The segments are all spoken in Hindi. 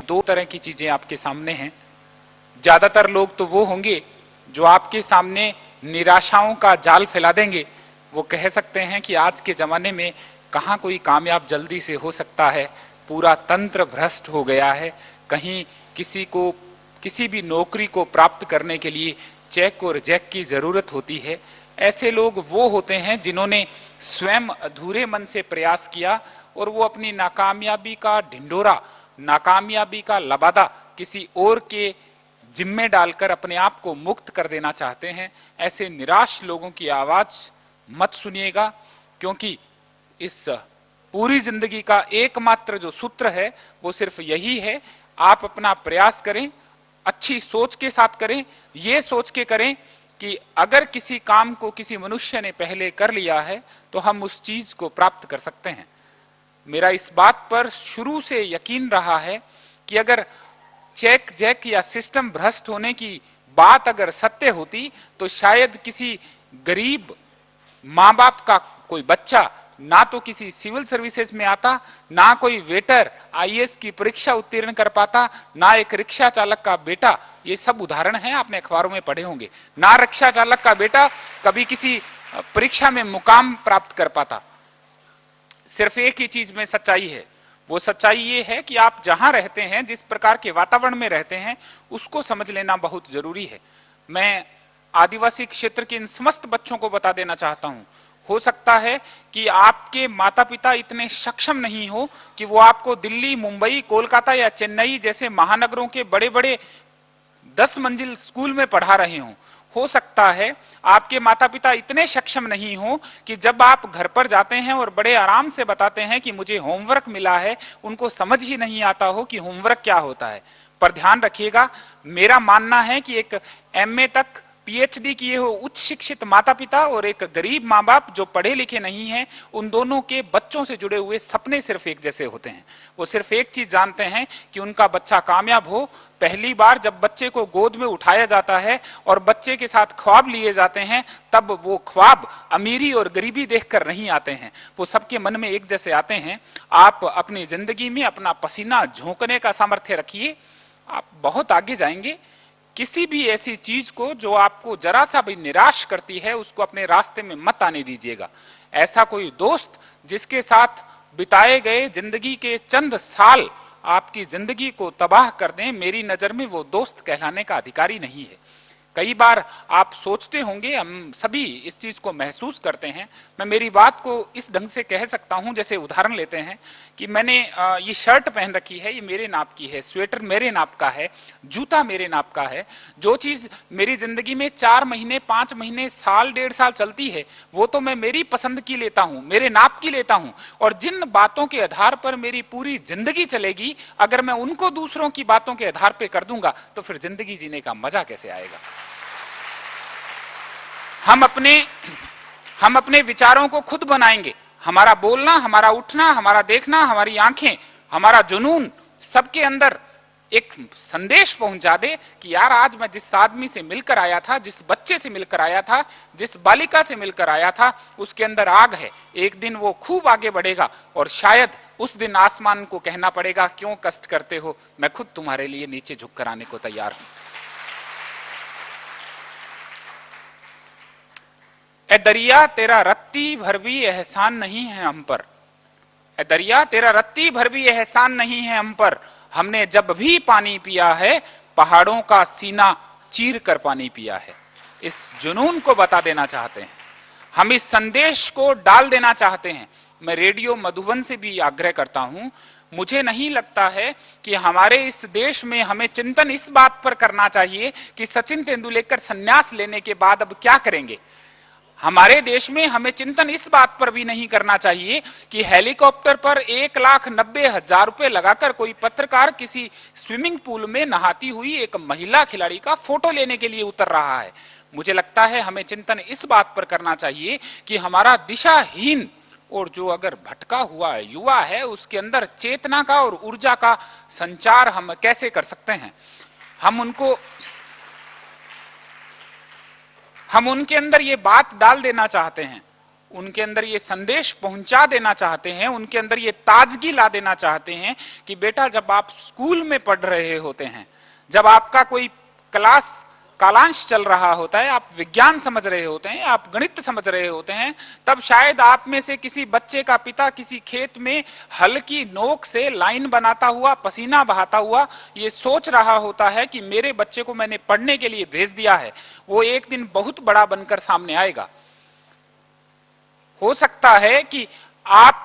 दो तरह की चीजें आपके सामने हैं। ज्यादातर लोग तो वो होंगे जो आपके सामने निराशाओं का जाल फैला देंगे। वो कह सकते हैं कि आज के जमाने में कहाँ कोई कामयाब जल्दी से हो सकता है, पूरा तंत्र भ्रष्ट हो गया है। कहीं किसी भी नौकरी को प्राप्त करने के लिए चेक और जैक की जरूरत होती है। ऐसे लोग वो होते हैं जिन्होंने स्वयं अधूरे मन से प्रयास किया और वो अपनी नाकामयाबी का ढिंढोरा, नाकामयाबी का लबादा किसी और के जिम्मे डालकर अपने आप को मुक्त कर देना चाहते हैं। ऐसे निराश लोगों की आवाज मत सुनिएगा, क्योंकि इस पूरी जिंदगी का एकमात्र जो सूत्र है वो सिर्फ यही है, आप अपना प्रयास करें, अच्छी सोच के साथ करें, ये सोच के करें कि अगर किसी काम को किसी मनुष्य ने पहले कर लिया है तो हम उस चीज को प्राप्त कर सकते हैं। मेरा इस बात पर शुरू से यकीन रहा है कि अगर चेक जैक या सिस्टम भ्रष्ट होने की बात अगर सत्य होती तो शायद किसी गरीब माँ बाप का कोई बच्चा ना तो किसी सिविल सर्विसेज में आता, ना कोई वेटर आईएएस की परीक्षा उत्तीर्ण कर पाता, ना एक रिक्शा चालक का बेटा, ये सब उदाहरण हैं, आपने अखबारों में पढ़े होंगे, ना रिक्शा चालक का बेटा कभी किसी परीक्षा में मुकाम प्राप्त कर पाता। सिर्फ एक ही चीज में सच्चाई है, वो सच्चाई ये है कि आप जहां रहते हैं, जिस प्रकार के वातावरण में रहते हैं, उसको समझ लेना बहुत जरूरी है। मैं आदिवासी क्षेत्र के इन समस्त बच्चों को बता देना चाहता हूं, हो सकता है कि आपके माता पिता इतने सक्षम नहीं हो कि वो आपको दिल्ली, मुंबई, कोलकाता या चेन्नई जैसे महानगरों के बड़े बड़े 10 मंजिल स्कूल में पढ़ा रहे हों। हो सकता है आपके माता पिता इतने सक्षम नहीं हो कि जब आप घर पर जाते हैं और बड़े आराम से बताते हैं कि मुझे होमवर्क मिला है, उनको समझ ही नहीं आता हो कि होमवर्क क्या होता है। पर ध्यान रखिएगा, मेरा मानना है कि एक एमए तक पीएचडी किए हो उच्च शिक्षित माता पिता और एक गरीब माँ बाप जो पढ़े लिखे नहीं हैं, उन दोनों के बच्चों से जुड़े हुए सपने सिर्फ एक जैसे होते हैं। वो सिर्फ एक चीज जानते हैं कि उनका बच्चा कामयाब हो। पहली बार जब बच्चे को गोद में उठाया जाता है और बच्चे के साथ ख्वाब लिए जाते हैं, तब वो ख्वाब अमीरी और गरीबी देखकर नहीं आते हैं, वो सबके मन में एक जैसे आते हैं। आप अपनी जिंदगी में अपना पसीना झोंकने का सामर्थ्य रखिए, आप बहुत आगे जाएंगे। किसी भी ऐसी चीज को जो आपको जरा सा भी निराश करती है, उसको अपने रास्ते में मत आने दीजिएगा। ऐसा कोई दोस्त जिसके साथ बिताए गए जिंदगी के चंद साल आपकी जिंदगी को तबाह कर दें, मेरी नजर में वो दोस्त कहलाने का अधिकारी नहीं है। कई बार आप सोचते होंगे, हम सभी इस चीज को महसूस करते हैं। मैं मेरी बात को इस ढंग से कह सकता हूं, जैसे उदाहरण लेते हैं कि मैंने ये शर्ट पहन रखी है, ये मेरे नाप की है, स्वेटर मेरे नाप का है, जूता मेरे नाप का है। जो चीज मेरी जिंदगी में 4 महीने, 5 महीने, साल, 1.5 साल चलती है, वो तो मैं मेरी पसंद की लेता हूं, मेरे नाप की लेता हूं। और जिन बातों के आधार पर मेरी पूरी जिंदगी चलेगी, अगर मैं उनको दूसरों की बातों के आधार पर कर दूंगा तो फिर जिंदगी जीने का मजा कैसे आएगा। हम अपने विचारों को खुद बनाएंगे। हमारा बोलना, हमारा उठना, हमारा देखना, हमारी आंखें, हमारा जुनून सबके अंदर एक संदेश पहुंचा दे कि यार आज मैं जिस आदमी से मिलकर आया था, जिस बच्चे से मिलकर आया था, जिस बालिका से मिलकर आया था, उसके अंदर आग है। एक दिन वो खूब आगे बढ़ेगा और शायद उस दिन आसमान को कहना पड़ेगा, क्यों कष्ट करते हो, मैं खुद तुम्हारे लिए नीचे झुककर आने को तैयार हूं। ए दरिया तेरा रत्ती भर भी एहसान नहीं है हम पर, ए दरिया तेरा रत्ती भर भी एहसान नहीं है हम पर, हमने जब भी पानी पिया है पहाड़ों का सीना चीर कर पानी पिया है। इस जुनून को बता देना चाहते हैं, हम इस संदेश को डाल देना चाहते हैं। मैं रेडियो मधुबन से भी आग्रह करता हूं, मुझे नहीं लगता है कि हमारे इस देश में हमें चिंतन इस बात पर करना चाहिए कि सचिन तेंदुलकर संन्यास लेने के बाद अब क्या करेंगे। हमारे देश में हमें चिंतन इस बात पर भी नहीं करना चाहिए कि हेलीकॉप्टर पर 1,90,000 रुपए लगाकर कोई पत्रकार किसी स्विमिंग पूल में नहाती हुई एक महिला खिलाड़ी का फोटो लेने के लिए उतर रहा है। मुझे लगता है हमें चिंतन इस बात पर करना चाहिए कि हमारा दिशाहीन और जो अगर भटका हुआ युवा है, उसके अंदर चेतना का और ऊर्जा का संचार हम कैसे कर सकते हैं। हम उनके अंदर ये बात डाल देना चाहते हैं, उनके अंदर ये संदेश पहुंचा देना चाहते हैं, उनके अंदर ये ताजगी ला देना चाहते हैं कि बेटा जब आप स्कूल में पढ़ रहे होते हैं, जब आपका कोई क्लास कालांश चल रहा होता है, आप विज्ञान समझ रहे होते हैं, आप गणित समझ रहे होते हैं, तब शायद आप में से किसी बच्चे का पिता किसी खेत में हल की नोक से लाइन बनाता हुआ, पसीना बहाता हुआ ये सोच रहा होता है कि मेरे बच्चे को मैंने पढ़ने के लिए भेज दिया है, वो एक दिन बहुत बड़ा बनकर सामने आएगा। हो सकता है कि आप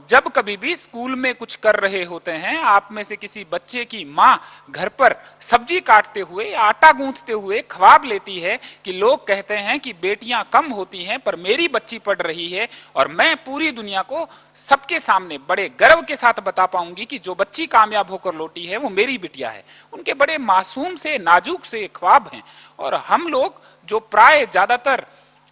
जब कभी भी स्कूल में कुछ कर रहे होते हैं, आप में से किसी बच्चे की मां घर पर सब्जी काटते हुए, आटा गूंथते हुए ख्वाब लेती है कि लोग कहते हैं कि बेटियां कम होती हैं पर मेरी बच्ची पढ़ रही है और मैं पूरी दुनिया को सबके सामने बड़े गर्व के साथ बता पाऊंगी कि जो बच्ची कामयाब होकर लौटी है वो मेरी बिटिया है। उनके बड़े मासूम से, नाजुक से ख्वाब हैं। और हम लोग जो प्राय ज्यादातर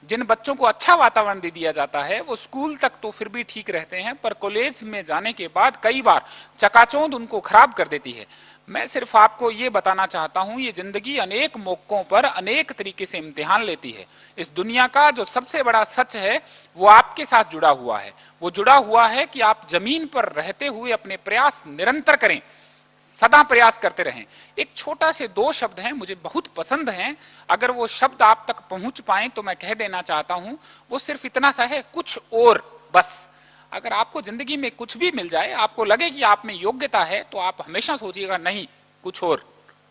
जिन बच्चों को अच्छा वातावरण दे दिया जाता है वो स्कूल तक तो फिर भी ठीक रहते हैं, पर कॉलेज में जाने के बाद कई बार चकाचौंध उनको खराब कर देती है। मैं सिर्फ आपको ये बताना चाहता हूं, ये जिंदगी अनेक मौकों पर अनेक तरीके से इम्तिहान लेती है। इस दुनिया का जो सबसे बड़ा सच है वो आपके साथ जुड़ा हुआ है। वो जुड़ा हुआ है कि आप जमीन पर रहते हुए अपने प्रयास निरंतर करें, सदा प्रयास करते रहें। एक छोटा से 2 शब्द हैं, मुझे बहुत पसंद हैं, अगर वो शब्द आप तक पहुंच पाए तो मैं कह देना चाहता हूं, वो सिर्फ इतना सा है, कुछ और बस। अगर आपको जिंदगी में कुछ भी मिल जाए, आपको लगे कि आप में योग्यता है, तो आप हमेशा सोचिएगा नहीं कुछ और,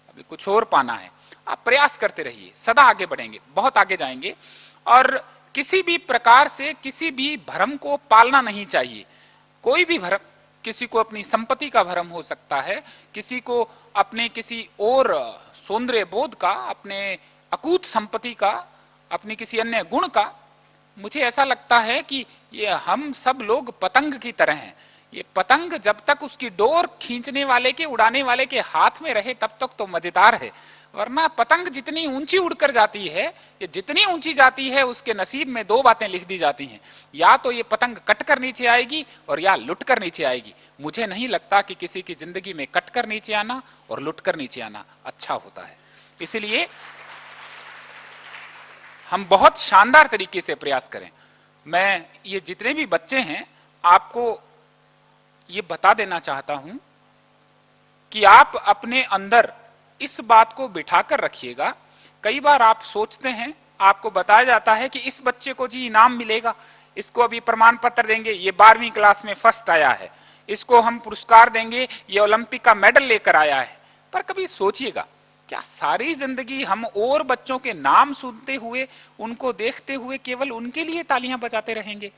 अभी कुछ और पाना है। आप प्रयास करते रहिए, सदा आगे बढ़ेंगे, बहुत आगे जाएंगे। और किसी भी प्रकार से किसी भी भ्रम को पालना नहीं चाहिए। कोई भी भ्रम, किसी को अपनी संपत्ति का भ्रम हो सकता है, किसी को अपने किसी और सौंदर्य बोध का, अपने अकूत संपत्ति का, अपनी किसी अन्य गुण का। मुझे ऐसा लगता है कि ये हम सब लोग पतंग की तरह हैं। ये पतंग जब तक उसकी डोर खींचने वाले के, उड़ाने वाले के हाथ में रहे तब तक तो मजेदार है, वरना पतंग जितनी ऊंची उड़कर जाती है, ये जितनी ऊंची जाती है उसके नसीब में 2 बातें लिख दी जाती हैं, या तो ये पतंग कटकर नीचे आएगी और या लुटकर नीचे आएगी। मुझे नहीं लगता कि किसी की जिंदगी में कटकर नीचे आना और लुटकर नीचे आना अच्छा होता है। इसलिए हम बहुत शानदार तरीके से प्रयास करें। मैं ये जितने भी बच्चे हैं आपको ये बता देना चाहता हूं कि आप अपने अंदर इस बात को बिठाकर रखिएगा। कई बार आप सोचते हैं, आपको बताया जाता है कि इस बच्चे को जी इनाम मिलेगा, इसको अभी प्रमाण पत्र देंगे, ये 12वीं क्लास में फर्स्ट आया है, इसको हम पुरस्कार देंगे, ये ओलंपिक का मेडल लेकर आया है। पर कभी सोचिएगा, क्या सारी जिंदगी हम और बच्चों के नाम सुनते हुए, उनको देखते हुए केवल उनके लिए तालियां बजाते रहेंगे?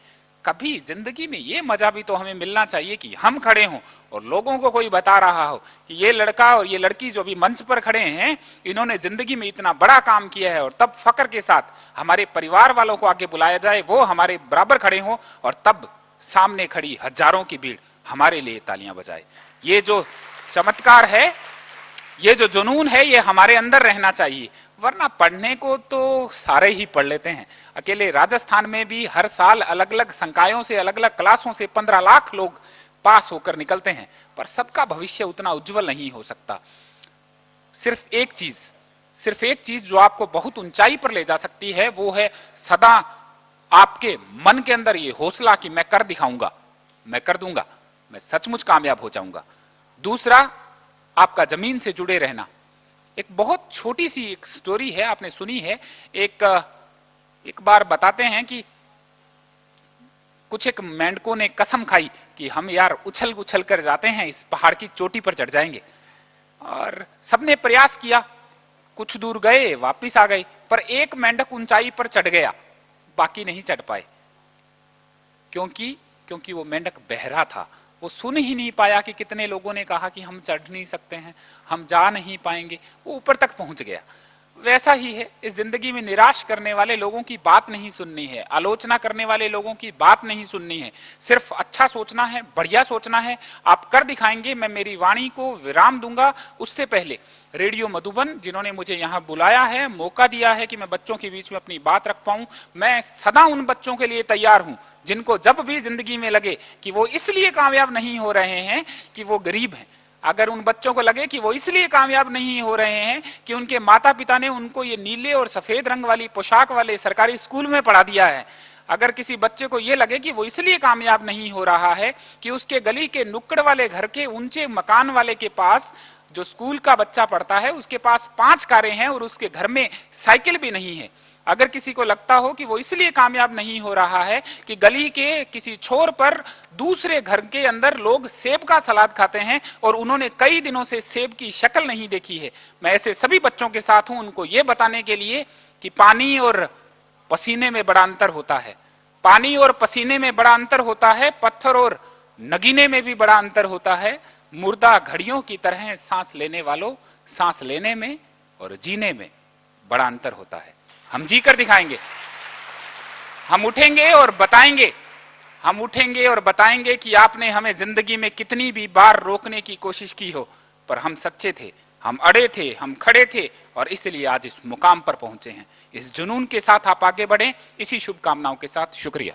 कभी जिंदगी में ये मजा भी तो हमें मिलना चाहिए कि हम खड़े हों और लोगों को कोई बता रहा हो कि ये लड़का और ये लड़की जो भी मंच पर खड़े हैं, इन्होंने जिंदगी में इतना बड़ा काम किया है, और तब फक्र के साथ हमारे परिवार वालों को आगे बुलाया जाए, वो हमारे बराबर खड़े हों और तब सामने खड़ी हजारों की भीड़ हमारे लिए तालियां बजाए। ये जो चमत्कार है, ये जो जुनून है, ये हमारे अंदर रहना चाहिए। वरना पढ़ने को तो सारे ही पढ़ लेते हैं। अकेले राजस्थान में भी हर साल अलग अलग संकायों से, अलग अलग क्लासों से 15 लाख लोग पास होकर निकलते हैं, पर सबका भविष्य उतना उज्जवल नहीं हो सकता। सिर्फ एक चीज जो आपको बहुत ऊंचाई पर ले जा सकती है, वो है सदा आपके मन के अंदर ये हौसला कि मैं कर दिखाऊंगा, मैं कर दूंगा, मैं सचमुच कामयाब हो जाऊंगा। दूसरा, आपका जमीन से जुड़े रहना। एक बहुत छोटी सी एक स्टोरी है, आपने सुनी है। एक बार बताते हैं कि कुछ एक मेंढकों ने कसम खाई कि हम यार उछल उछल कर जाते हैं, इस पहाड़ की चोटी पर चढ़ जाएंगे। और सबने प्रयास किया, कुछ दूर गए, वापिस आ गए, पर एक मेंढक ऊंचाई पर चढ़ गया, बाकी नहीं चढ़ पाए। क्योंकि वो मेंढक बहरा था। वो सुन ही नहीं पाया कि कितने लोगों ने कहा कि हम चढ़ नहीं सकते हैं, हम जा नहीं पाएंगे, वो ऊपर तक पहुंच गया। वैसा ही है, इस जिंदगी में निराश करने वाले लोगों की बात नहीं सुननी है, आलोचना करने वाले लोगों की बात नहीं सुननी है, सिर्फ अच्छा सोचना है, बढ़िया सोचना है। आप कर दिखाएंगे। मैं मेरी वाणी को विराम दूंगा, उससे पहले रेडियो मधुबन जिन्होंने मुझे यहाँ बुलाया है, मौका दिया है कि मैं बच्चों के बीच में अपनी बात रख पाऊं, मैं सदा उन बच्चों के लिए तैयार हूं जिनको जब भी जिंदगी में लगे कि वो इसलिए कामयाब नहीं हो रहे हैं कि वो गरीब हैं, अगर उन बच्चों को लगे कि वो इसलिए कामयाब नहीं हो रहे हैं कि उनके माता पिता ने उनको ये नीले और सफेद रंग वाली पोशाक वाले सरकारी स्कूल में पढ़ा दिया है, अगर किसी बच्चे को यह लगे कि वो इसलिए कामयाब नहीं हो रहा है कि उसके गली के नुक्कड़ वाले घर के ऊंचे मकान वाले के पास जो स्कूल का बच्चा पढ़ता है उसके पास 5 कारें हैं और उसके घर में साइकिल भी नहीं है, अगर किसी को लगता हो कि वो इसलिए कामयाब नहीं हो रहा है कि गली के किसी छोर पर दूसरे घर के अंदर लोग सेब का सलाद खाते हैं और उन्होंने कई दिनों से सेब की शक्ल नहीं देखी है, मैं ऐसे सभी बच्चों के साथ हूं उनको ये बताने के लिए कि पानी और पसीने में बड़ा अंतर होता है, पानी और पसीने में बड़ा अंतर होता है, पत्थर और नगीने में भी बड़ा अंतर होता है, मुर्दा घड़ियों की तरह सांस लेने वालों, सांस लेने में और जीने में बड़ा अंतर होता है। हम जी कर दिखाएंगे, हम उठेंगे और बताएंगे, हम उठेंगे और बताएंगे कि आपने हमें जिंदगी में कितनी भी बार रोकने की कोशिश की हो, पर हम सच्चे थे, हम अड़े थे, हम खड़े थे और इसलिए आज इस मुकाम पर पहुंचे हैं। इस जुनून के साथ आप आगे बढ़ें, इसी शुभकामनाओं के साथ शुक्रिया।